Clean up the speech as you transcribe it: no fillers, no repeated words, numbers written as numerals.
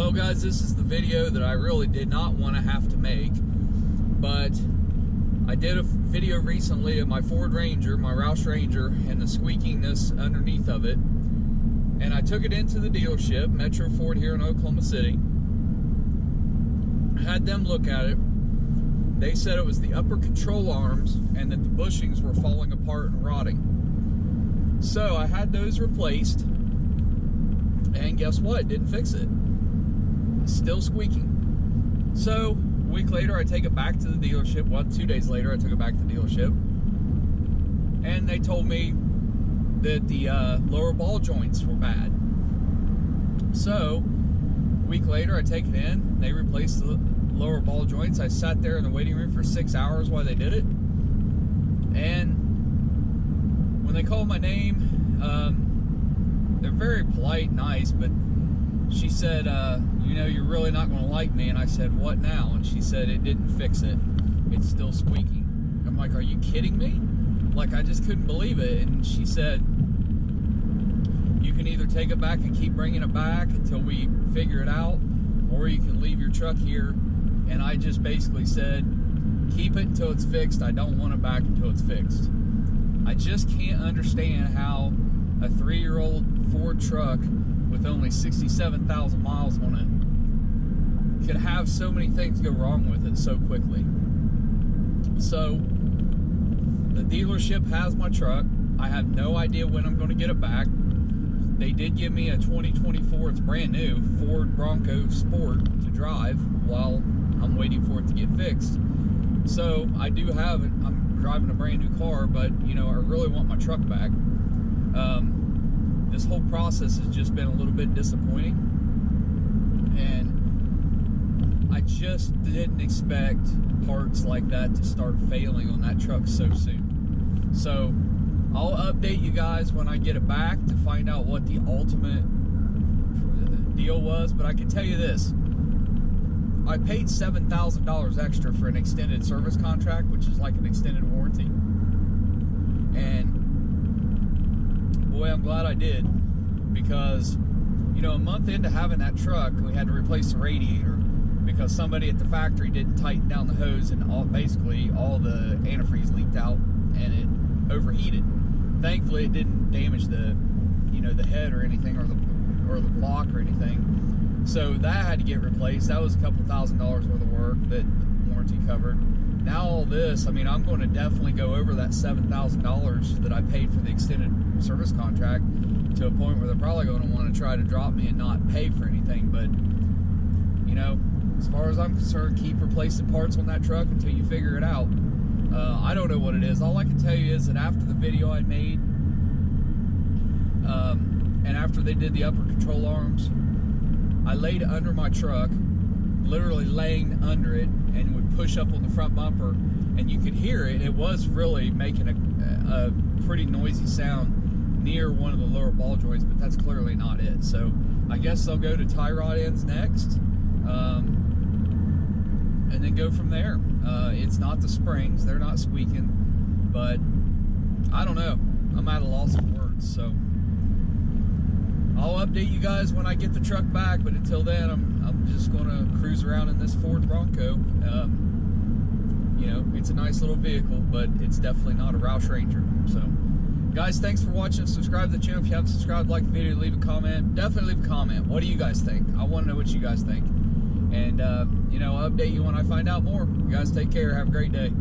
Well guys, this is the video that I really did not want to have to make, but I did a video recently of my Ford Ranger, my Roush Ranger, and the squeakiness underneath of it. And I took it into the dealership, Metro Ford here in Oklahoma City. Had them look at it. They said it was the upper control arms and that the bushings were falling apart and rotting. So I had those replaced, and guess what? Didn't fix it. It's still squeaking. So a week later, I take it back to the dealership. Well, 2 days later, I took it back to the dealership, and they told me that the lower ball joints were bad. So a week later, I take it in. They replaced the lower ball joints. I sat there in the waiting room for 6 hours while they did it. And when they called my name, they're very polite, nice, but she said, you know, you're really not going to like me. And I said, what now? And she said, it didn't fix it. It's still squeaking. I'm like, are you kidding me? Like, I just couldn't believe it. And she said, you can either take it back and keep bringing it back until we figure it out, or you can leave your truck here. And I just basically said, keep it until it's fixed. I don't want it back until it's fixed. I just can't understand how a 3-year-old Ford truck with only 67,000 miles on it could have so many things go wrong with it so quickly. So the dealership has my truck. I have no idea when I'm going to get it back. They did give me a 2024, it's brand new, Ford Bronco Sport to drive while I'm waiting for it to get fixed. So I do have it. I'm driving a brand new car, but you know, I really want my truck back. This whole process has just been a little bit disappointing, and I just didn't expect parts like that to start failing on that truck so soon. So I'll update you guys when I get it back to find out what the ultimate deal was, but I can tell you this. I paid $7,000 extra for an extended service contract, which is like an extended warranty. And boy, I'm glad I did, because, you know, a month into having that truck, we had to replace the radiator because somebody at the factory didn't tighten down the hose, and basically all the antifreeze leaked out and it overheated. Thankfully, it didn't damage the, you know, the head or anything, or the block or anything. So that had to get replaced. That was a couple $1,000s worth of work that warranty covered. Now all this, I mean, I'm going to definitely go over that $7,000 that I paid for the extended service contract to a point where they're probably going to want to try to drop me and not pay for anything. But, you know, as far as I'm concerned, keep replacing parts on that truck until you figure it out. I don't know what it is. All I can tell you is that after the video I made, and after they did the upper control arms, I laid under my truck, literally laying under it, and would push up on the front bumper, and you could hear it. It was really making a pretty noisy sound near one of the lower ball joints, but that's clearly not it. So I guess they'll go to tie rod ends next, and then go from there. It's not the springs, they're not squeaking, but I don't know. I'm at a loss of words, so I'll update you guys when I get the truck back, but until then, I'm just going to cruise around in this Ford Bronco. You know, it's a nice little vehicle, but it's definitely not a Roush Ranger. So, guys, thanks for watching. Subscribe to the channel if you haven't subscribed. Like the video, leave a comment. Definitely leave a comment. What do you guys think? I want to know what you guys think. And, you know, I'll update you when I find out more. You guys take care. Have a great day.